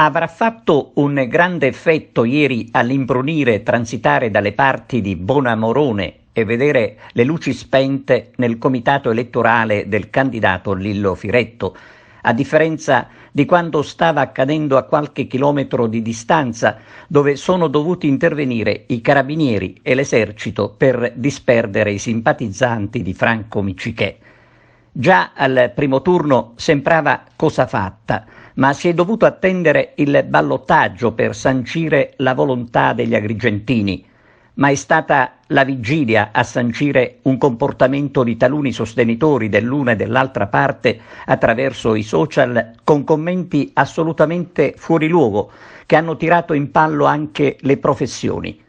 Avrà fatto un grande effetto ieri all'imbrunire e transitare dalle parti di Bonamorone e vedere le luci spente nel comitato elettorale del candidato Lillo Firetto, a differenza di quanto stava accadendo a qualche chilometro di distanza, dove sono dovuti intervenire i carabinieri e l'esercito per disperdere i simpatizzanti di Franco Miccichè. Già al primo turno sembrava cosa fatta, ma si è dovuto attendere il ballottaggio per sancire la volontà degli agrigentini. Ma è stata la vigilia a sancire un comportamento di taluni sostenitori dell'una e dell'altra parte attraverso i social con commenti assolutamente fuori luogo che hanno tirato in ballo anche le professioni.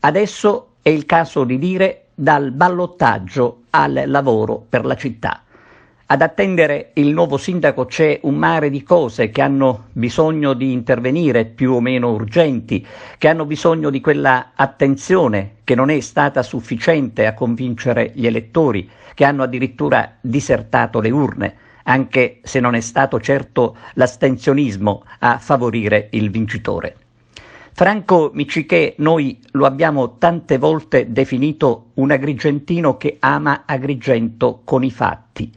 Adesso è il caso di dire dal ballottaggio al lavoro per la città. Ad attendere il nuovo sindaco c'è un mare di cose che hanno bisogno di intervenire, più o meno urgenti, che hanno bisogno di quella attenzione che non è stata sufficiente a convincere gli elettori, che hanno addirittura disertato le urne, anche se non è stato certo l'astensionismo a favorire il vincitore. Franco Miccichè noi lo abbiamo tante volte definito un agrigentino che ama Agrigento con i fatti.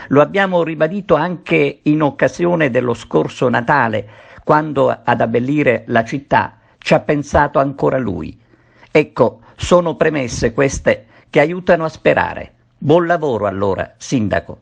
Lo abbiamo ribadito anche in occasione dello scorso Natale, quando ad abbellire la città ci ha pensato ancora lui. Ecco, sono premesse queste che aiutano a sperare. Buon lavoro allora, sindaco.